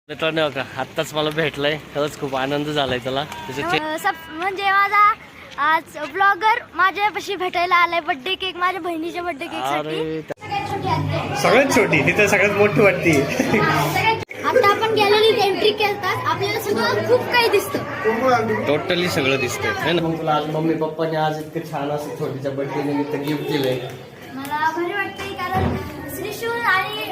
मित्रांनो का आत्ताच मला भेटलाय, खरंच खूप आनंद झालाय त्याला. म्हणजे माझा आज ब्लॉगर माझ्यापाशी भेटायला आलाय बर्थडे केक, माझ्या बहिणीच्या बर्थडे केक साठी. सगळ्यात छोटी तिथे सगळ्यात मोठी वाटती. आता आपण गॅलरीत एंट्री केलतात, आपल्याला सगळं खूप काही दिसतं. टोटली सगळं दिसतंय है ना. मग तुला आज मम्मी पप्पाने आज इतकं छान असं छोटीच्या बर्थडे निमित्त गिफ्ट दिलंय. मला भारी वाटतंय कारण श्रीशूल आणि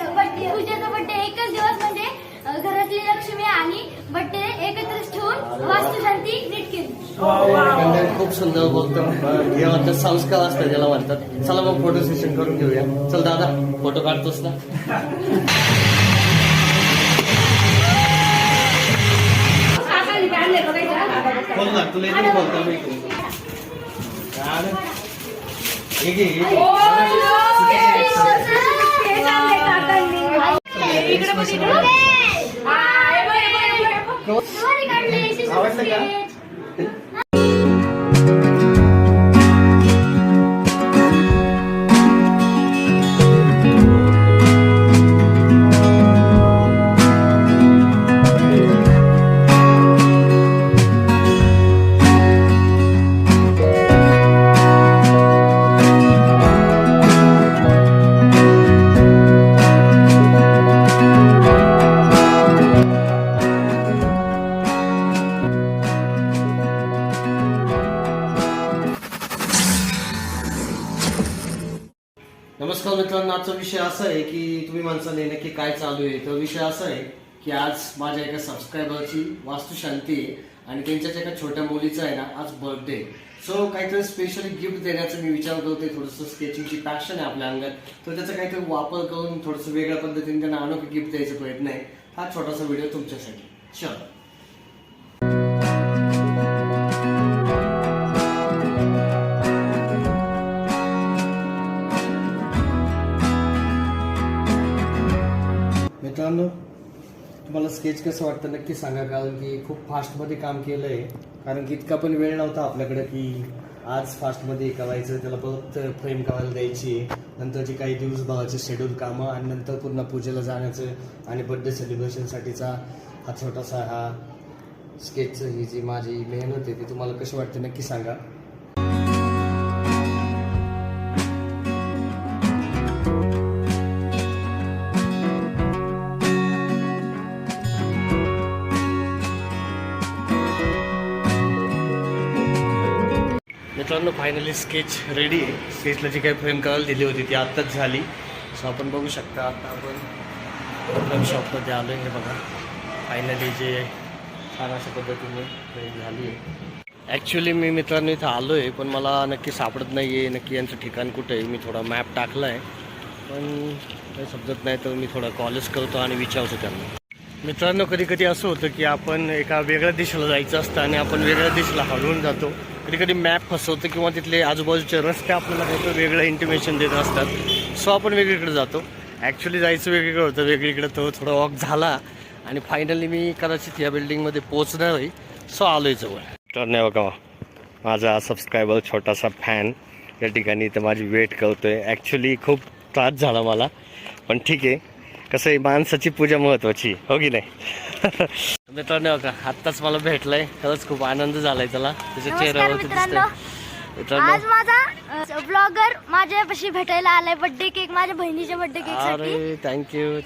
पूजेचा बर्थडे एकच दिवस, म्हणजे घरातली लक्ष्मी आणि बर्थडे एकत्रच ठेवून वास्तुशांती नीट केली. खूप सुंदर बोलतो. देवाचे संस्कार असतात त्याला म्हणतात. चला मग फोटो सेशन करून घेऊया. चल दादा, फोटो काढतोस ना. बोल ना, तुला इथे बोलतो मी. आवडलं का? नमस्कार मित्रांनो, आजचा विषय असा आहे की तुम्ही माणसाने नक्की काय चालू आहे. तर विषय असा आहे की आज माझ्या एका सबस्क्रायबरची वास्तुशांती आहे आणि त्यांच्याच एका छोट्या मुलीचा आहे ना आज बर्थडे. सो काहीतरी स्पेशली गिफ्ट देण्याचा मी विचार करतोय. थोडंसं स्केचिंगची पॅशन आहे आपल्या अंगात, तर त्याचा काहीतरी वापर करून थोडंसं वेगळ्या पद्धतीने त्यांना अनोखं गिफ्ट द्यायचा प्रयत्न आहे. हा छोटासा व्हिडिओ तुमच्यासाठी. चला. मित्रांनो, तुम्हाला स्केच कसं वाटतं नक्की सांगा, कारण की खूप फास्टमध्ये काम केलं आहे. कारण की इतका पण वेळ नव्हता आपल्याकडे की आज फास्टमध्ये करायचं, त्याला परत फ्रेम करायला द्यायची, नंतरची काही दिवसभराचे शेड्यूल कामं आणि नंतर पुन्हा पूजेला जाण्याचं आणि बड्डे सेलिब्रेशनसाठीचा हा छोटासा हा स्केचचं ही जी माझी मेहनत आहे ती तुम्हाला कशी वाटते नक्की सांगा. मित्रांनो, फायनली स्केच रेडी आहे. स्केचला जी काही फ्रेम करायला दिली होती ती आत्ताच झाली. सो आपण बघू शकता आता आपण फ्रेम शॉपमध्ये आलो आहे. हे बघा, फायनली जे छान अशा पद्धतीने फ्रेम झाली आहे. ॲक्च्युली मी मित्रांनो इथं आलो आहे, पण मला नक्की सापडत नाही आहे नक्की यांचं ठिकाण कुठं आहे. मी थोडा मॅप टाकला आहे, पण काही समजत नाही, तर मी थोडा कॉलच करतो आणि विचारतो त्यांना. मित्रांनो, कधी कधी असं होतं की आपण एका वेगळ्या दिशेला जायचं असतं आणि आपण वेगळ्या दिशेला हलवून जातो. कधी कधी मॅप फसवतो किंवा तिथले आजूबाजूचे रस्ते आपल्याला काहीतरी वेगळं इंटिमेशन देत असतात. सो आपण वेगळीकडे जातो. ॲक्च्युली जायचं वेगळीकडे होतं, वेगळीकडे तो थोडा वॉक झाला आणि फायनली मी कदाचित या बिल्डिंगमध्ये पोहोचणार आहे. सो आलो आहे जवळ. तर नाही बघा, माझा सबस्क्रायबर छोटासा फॅन या ठिकाणी तर माझी वेट करतो आहे. ॲक्च्युली खूप त्रास झाला मला, पण ठीक आहे. कसं आहे, माणसाची पूजा महत्वाची, हो की नाही. मित्रांनो का आत्ताच मला भेटलाय, खरंच खूप आनंद झालाय त्याला. त्याच्या चेहऱ्यावरती दिसतंय. आज माझा ब्लॉगर माझ्यापाशी भेटायला आलाय बर्थडे केक, माझ्या बहिणीच्या बर्थडे केक साठी. अरे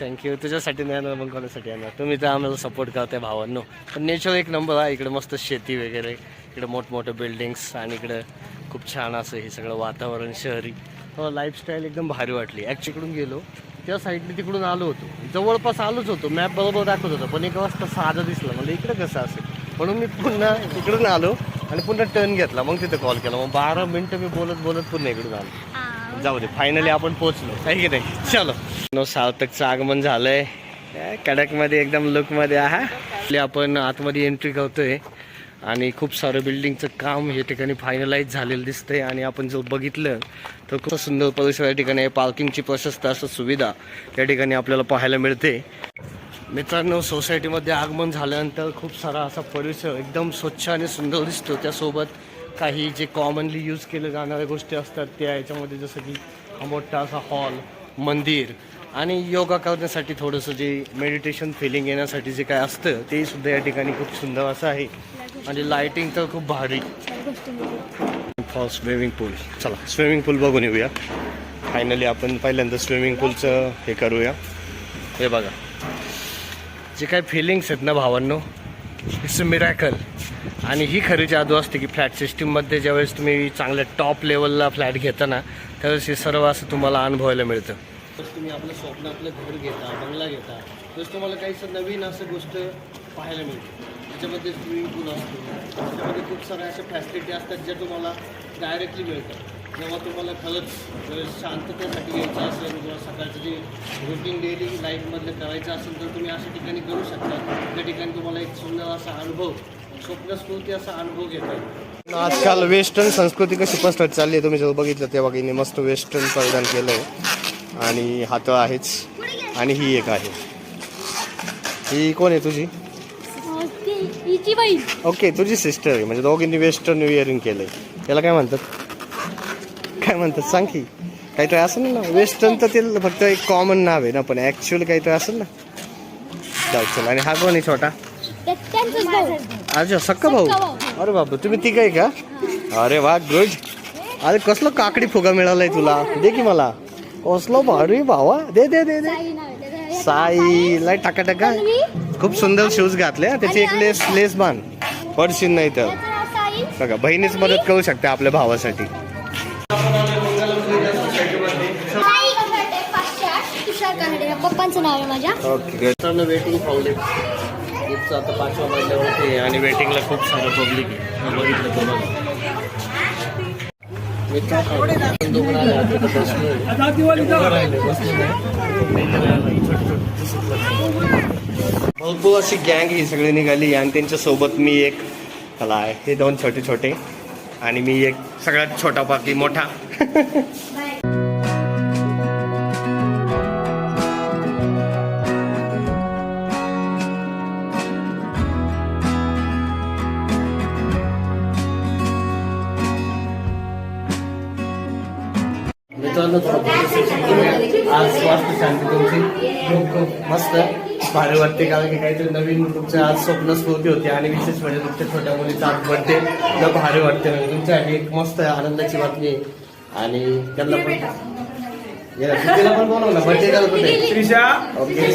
थँक्यू. तुझ्यासाठी नाही येणार, मग कोणासाठी येणार. तुम्ही तर आम्हाला सपोर्ट करताय भावांनो. पण नेचर एक नंबर आहे इकडे, मस्त शेती वगैरे, इकडे मोठमोठे बिल्डिंग्स आणि इकडे खूप छान असं हे सगळं वातावरण शहरी. हो, लाईफस्टाईल एकदम भारी वाटली. ॲक्च्युली गेलो त्या साईडने, तिकडून आलो होतो, जवळपास आलोच होतो, मॅप बरोबर दाखवत होतो, पण एक वाजता साधा दिसला. म्हणजे इकडे कसं असेल, म्हणून मी पुन्हा इकडून आलो आणि पुन्हा टर्न घेतला, मग तिथे कॉल केला. मग 12 मिनिटं मी बोलत पुन्हा इकडून आलो. जाऊ दे, फायनली आपण पोहोचलो, आहे की नाही. चलो, सार्थकचं आगमन झालंय कडकमध्ये, एकदम लुकमध्ये. आपण आतमध्ये एंट्री करतोय आणि खूप सारं बिल्डिंगचं काम या ठिकाणी फायनलाइज झालेलं दिसतंय. आणि आपण जर बघितलं तर खूप सुंदर परिसर या ठिकाणी, पार्किंगची प्रशस्त असं सुविधा या ठिकाणी आपल्याला पाहायला मिळते. मित्रांनो, सोसायटीमध्ये आगमन झाल्यानंतर खूप सारा असा परिसर एकदम स्वच्छ आणि सुंदर दिसतो. त्यासोबत काही जे कॉमनली यूज केले जाणाऱ्या गोष्टी असतात त्या याच्यामध्ये, जसं की हा मोठा असा हॉल, मंदिर आणि योगा करण्यासाठी थोडंसं जे मेडिटेशन फिलिंग येण्यासाठी जे काय असतं ते सुद्धा या ठिकाणी खूप सुंदर असं आहे. आणि लाइटिंग तर खूप भारी. फॉर स्विमिंग पूल. चला स्विमिंग पूल बघून येऊया. फायनली आपण पहिल्यांदा स्विमिंग पूलचं हे करूया. हे बघा जे काही फिलिंग्स आहेत ना भावांनो, इट्स अ मिरॅकल. आणि ही खरी जादू असते की फ्लॅट सिस्टीममध्ये ज्यावेळेस तुम्ही चांगल्या टॉप लेवलला फ्लॅट घेता ना त्यावेळेस हे सर्व असं तुम्हाला अनुभवायला मिळतं. तुम्ही आपलं स्वप्न आपलं घर घेता, बंगला घेता, तर तुम्हाला काही नवीन असं गोष्ट पाहायला मिळते. त्याच्यामध्ये स्विमिंग पूल असतो, त्याच्यामध्ये खूप साऱ्या अशा फॅसिलिटी असतात ज्या तुम्हाला डायरेक्टली मिळतात. जेव्हा तुम्हाला खरंच शांततेसाठी यायचं असेल किंवा सकाळचं जे रुटीन डेली लाईफमधलं करायचं असेल तर तुम्ही अशा ठिकाणी करू शकता. त्या ठिकाणी तुम्हाला एक सुंदर असा अनुभव, स्वप्नस्फूर्ती असा अनुभव घेता येईल. आजकाल वेस्टर्न संस्कृती कशी पसरत चालली आहे, तुम्ही जेव्हा बघितलं तेव्हा हिने मस्त वेस्टर्न परिधान केलं आहे. आणि हात आहेच. आणि ही एक आहे. ही कोण आहे तुझी? ओके तुझी सिस्टर आहे. म्हणजे दोघींनी वेस्टर्न विअरिंग केलंय. त्याला काय म्हणतात, काय म्हणतात सांग की. काहीतरी असेल ना वेस्टर्न, तर ते फक्त एक कॉमन नाव आहे ना, पण ॲक्च्युअली काहीतरी असेल ना. चल. आणि हा कोण आहे छोटा? अच्छा सक्का भाऊ. अरे बाबा तुम्ही तिघ आहे का? अरे वा गुड. अरे कसलं काकडी फुगा मिळालाय तुला, दे की मला. कसलं भारी भावा, दे दे दे दे. साईला टाका टाका. खूप सुंदर शूज घातले. त्याची एक लेस बांध, पडशील नाही तर. बघा बहिणीच मदत करू शकते आपल्या भावासाठी. पप्पांचं नाव आहे माझ्या. ओके वेटिंग पावले गिफ्टचं आता 5व्या महिन्यावरती आणि वेटिंगला खूप सारं पब्लिक आहे. बघितलं तुम्हाला भरपूर अशी गँग ही सगळी निघाली. आणि त्यांच्यासोबत मी एक त्याला आहे, हे 2 छोटे छोटे आणि मी एक सगळ्यात छोटा बाकी मोठा. आज वास्तुशांती तुमची खूप मस्त भारी वाटते. कारण की काहीतरी नवीन तुमचं आज स्वप्नस्फूर्ती होती. आणि विशेष म्हणजे तुमच्या छोट्या मुलीचा आज बर्थडे तर भारी वाटते. म्हणजे तुमच्यासाठी एक मस्त आनंदाची बातमी आहे. आणि त्यांना पण तिला पण बोलव ना बर्थडे करा कुठे. ओके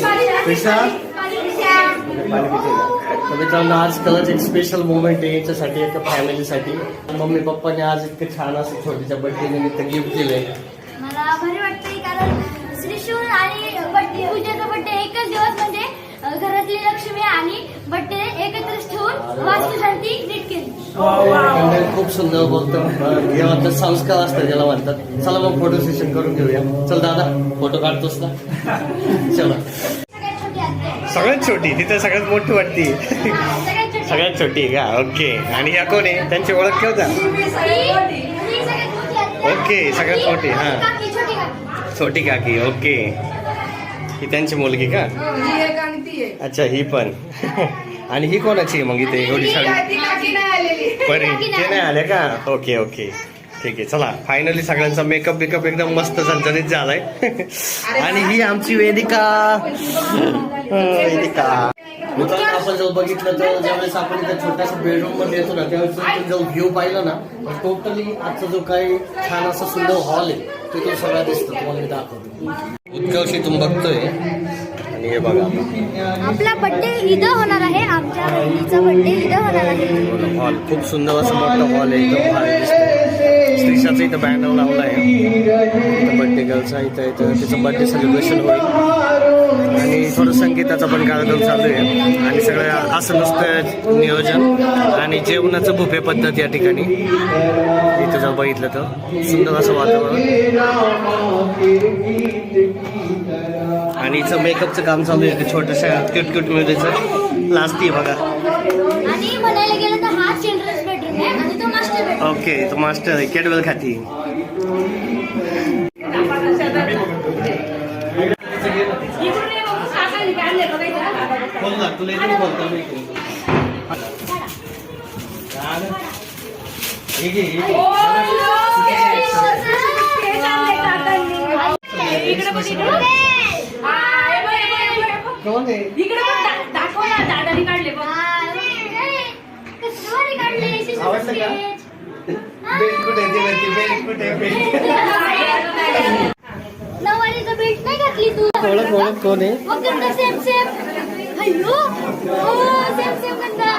त्रिशा तर मित्रांनो आज कलच एक स्पेशल मोमेंट आहे याच्यासाठी, एका फॅमिलीसाठी. मम्मी पप्पाने आज इतकं छान असं छोटीच्या बर्थडे निमित्त गिफ्ट दिलंय. मला भारी वाटतंय कारण श्रीशूल आणि पूजेचा बर्थडे एकच दिवस म्हणजे घरातली लक्ष्मी आणि बर्थडे एकत्रच ठेवून वास्तुशांती नीट केली. खूप सुंदर बोलतो. जेव्हा संस्कार असतात ज्याला म्हणतात. चला मग फोटो सेशन करून घेऊया. चल दादा फोटो काढतोस ना. चला सगळ्यात छोटी तिथं सगळ्यात मोठी वाटती. सगळ्यात छोटी का? ओके. आणि या कोण आहे त्यांची ओळख ठेवता? ओके सगळ्यात मोठी. हां छोटी काकी. ओके ही त्यांची मुलगी का? अच्छा ही पण. आणि ही कोणाची मग इथे एवढी साडी परी ते नाही आले का? ओके ओके ठीक आहे. चला फायनली सगळ्यांचा मेकअप बिकअप एकदम मस्त झणझणीत झालाय. आणि ही आमची वेदिका. मित्रांनो आपण जर बघितलं तर ज्यावेळेस आपण इथे छोट्याशा बेडरूम मध्ये येतो ना त्यावेळेस जो व्ह्यू पाहिला ना टोटली आजचा जो काही छान असा सुंदर हॉल आहे तो तो सगळा दिसतो. तुम्हाला मी दाखवतो. उत्कर्षी तुम्ही बघतोय. आणि हे बघा आपला बर्थडे इथं होणार आहे. आमच्या बहिणीचा बर्थडे इथं होणार आहे. हॉल खूप सुंदर असं मोठं हॉल आहे. एकदम भारी दिसतंय. श्रीशाचा इथं बॅनर लावला आहे. बर्थडे गर्लचा इथं तिचं बर्थडे सेलिब्रेशन होईल. आणि थोडं संगीताचा पण कार्यक्रम चालू आहे. आणि सगळं असं नुसतं नियोजन आणि जेवणाचं बुफे पद्धत या ठिकाणी. इथं जर बघितलं तर सुंदर असं वातावरण. आणि हिचं मेकअपचं काम चालू आहे. छोट्याशा क्यूट मुलीचं लास्टी बघा. आणि म्हणायला गेलं तर हा चिल्ड्रन्स बेडरूम आहे आणि तो मास्टर बेडरूम. ओके तो मास्टर आहे. केडवेल खाती. तुला इथे बोलतो कोण आहे? इकडे पण दाखव ना, दादानी काढले बघ. कसं भारी काढले शिशू आवडलं का? sketch. बेल्ट कुठे आहे? ती म्हणते, बेल्ट कुठे आहे? बेल्ट. नऊवारीचं बेल्ट नाही घातली तू ओळख कोण आहे? मग गंधा सेम सेम अय्यो सेम सेम गंधा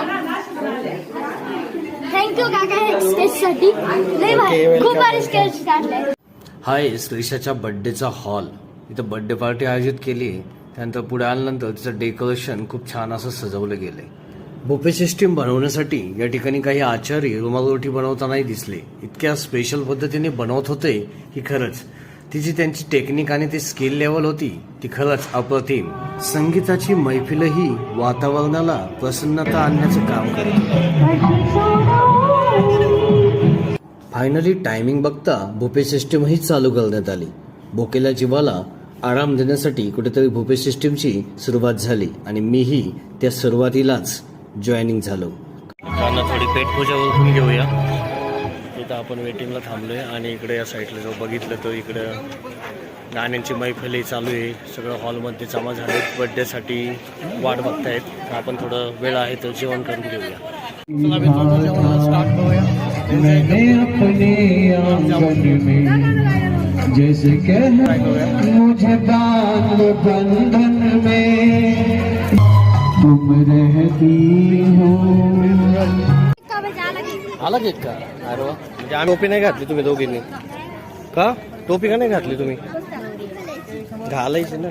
थँक्यू काका हे स्केच साठी लय भारी welcome. खूप भारी स्केच काढलाय. हा आहे श्रीषाच्या बर्थडेचा हॉल. इथं बर्थडे पार्टी आयोजित केली आहे. त्यानंतर पुढे आल्यानंतर तिचं डेकोरेशन खूप छान असं सजवलं गेलंय. बुफे सिस्टीम बनवण्यासाठी या ठिकाणी काही आचारी रुमाल रोटी बनवतानाही दिसले. इतक्या स्पेशल पद्धतीने बनवत होते की खरंच तिची त्यांची टेक्निक आणि ती स्किल लेवल होती ती खरंच अप्रतिम. संगीताची मैफिलही वातावरणाला प्रसन्नता आणण्याचं काम करते. फायनली टायमिंग बघता बुफे सिस्टीमही चालू करण्यात आली. भोकेल्या जीवाला आराम देण्यासाठी कुठेतरी बुफे सिस्टीमची सुरुवात झाली आणि मीही त्या सुरुवातीलाच जॉईनिंग झालो. त्यांना थोडी पेटपूजा ओळखून घेऊया. इथं आपण वेटिंगला थांबलोय आणि इकडे या साईडला जो बघितलं तो इकडे गाण्यांची मैफिलही चालू आहे. सगळं हॉलमध्ये जमा झाले बर्थडेसाठी वाट बघतायत. आपण थोडं वेळ आहे तर जेवण करून घेऊया. चला मित्रांनो जेवणाला स्टार्ट करूया. मैंने अपने आंगन में जैसे कह मुझे बांध बंधन में तुम रहती हो. आला केक का? अरे वा. म्हणजे आम्ही टोपी नाही घातली तुम्ही दोघींनी का? टोपी का नाही घातली तुम्ही? घालायची ना.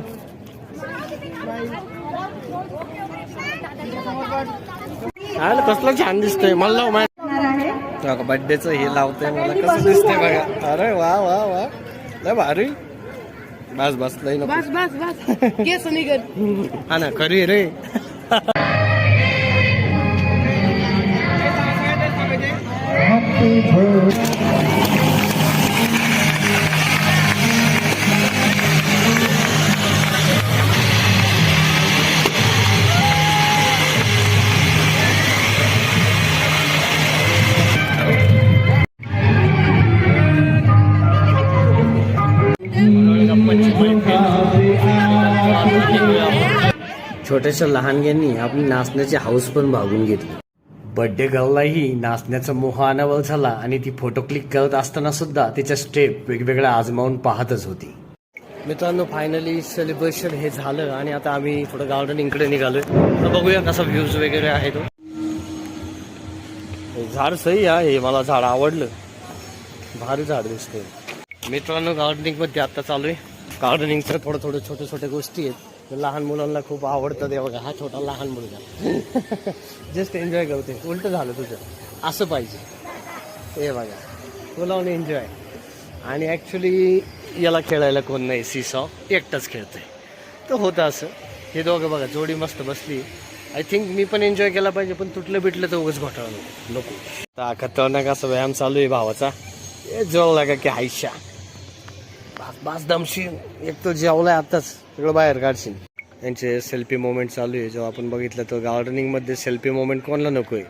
आलं कसलं छान दिसतंय. मला लाव बर्थडेचं हे लावतंय मला कसं दिसतंय बघा. अरे वा वा वा लय भारी. बस बस लय नको. बस बस बस केस निघत. हा ना खरी रे. छोट्याशा लहानग्यांनी आपली नाचण्याची हाऊस पण भागून घेतली. बर्थडे गर्ललाही नाचण्याचा मोह अनावर झाला आणि ती फोटो क्लिक करत असताना सुद्धा तिच्या स्टेप वेगवेगळ्या आजमावून पाहतच होती. मित्रांनो फायनली सेलिब्रेशन हे झालं आणि आता आम्ही थोडं गार्डनिंगकडे निघालोय. तर बघूया कसा व्ह्यूज वगैरे आहे तो. झाड सही आहे. मला झाड आवडलं. भारी झाड दिसतंय. मित्रांनो गार्डनिंग मध्ये आता चालू आहे. गार्डनिंगचं थोडं छोट्या छोट्या गोष्टी आहेत. लहान मुलांना खूप आवडतं. ते बघा हा छोटा लहान मुलगा जस्ट एन्जॉय करते. उलट झालं तुझं. असं पाहिजे. हे बघा फुलावून एन्जॉय. आणि ॲक्च्युली याला खेळायला कोण नाही. सीसॉ एकटाच खेळतंय. तर होतं असं. हे दोघं बघा जोडी मस्त बसली. आय थिंक मी पण एन्जॉय केला पाहिजे पण तुटलं बिटलं तर उगाच घोटाळा नको. खतरनाक असा व्यायाम चालू आहे भावाचा. हे जोर लागा की हायशा बास दमशील. एक तो जेवलाय आताच सगळं बाहेर काढशील. यांचे सेल्फी मोमेंट चालू आहे. जेव्हा आपण बघितलं तर गार्डनिंगमध्ये सेल्फी मोमेंट कोणाला नको आहे.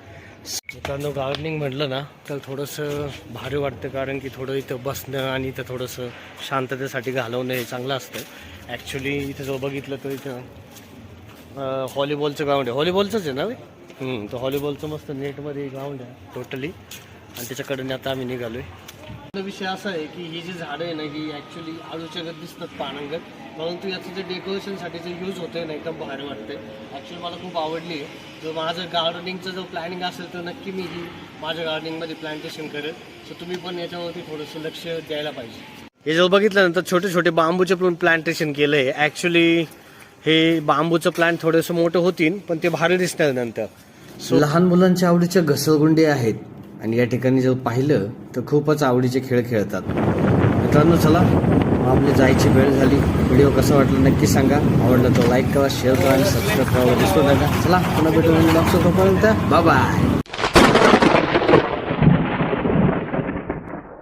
मित्रांनो गार्डनिंग म्हटलं ना तर थोडंसं भारी वाटतं. कारण की थोडं इथं बसणं आणि इथं थोडंसं शांततेसाठी घालवणं हे चांगलं असतं. ॲक्च्युली इथं जो बघितलं तर इथं व्हॉलीबॉलचं ग्राउंड आहे. व्हॉलीबॉलचंच आहे ना रे. तर व्हॉलीबॉलचं मस्त नेटमध्ये ग्राउंड आहे टोटली. आणि त्याच्याकडे आता आम्ही निघालोय. विषय असा आहे की ही जी झाडं आहे ना ही ॲक्च्युली आळूच्यागत दिसतात पानांगत. परंतु याचं जे डेकोरेशनसाठी जे यूज होतं ना एकदम भारी वाटतंय. ॲक्च्युली मला खूप आवडली आहे. जो माझं गार्डनिंगचं जो प्लॅनिंग असेल तर नक्की मी ही माझ्या गार्डनिंगमध्ये प्लांटेशन करेल. सो तुम्ही पण याच्यावरती थोडंसं लक्ष द्यायला पाहिजे. हे जर बघितल्यानंतर छोटे छोटे बांबूचे पण प्लांटेशन केलं आहे. ॲक्च्युली हे बांबूचं प्लांट थोडंसं मोठं होतील पण ते भारी दिसणार नंतर. सो लहान मुलांच्या आवडीच्या घसरगुंडी आहेत आणि या ठिकाणी जर पाहिलं तर खूपच आवडीचे खेळ खेळतात. मित्रांनो चला आपली जायची वेळ झाली. व्हिडिओ कसा वाटला नक्की सांगा. आवडलं तर लाईक करा, शेअर करा आणि सबस्क्राईब करा. विसरू नका. चला पुन्हा भेटून बाय बाय.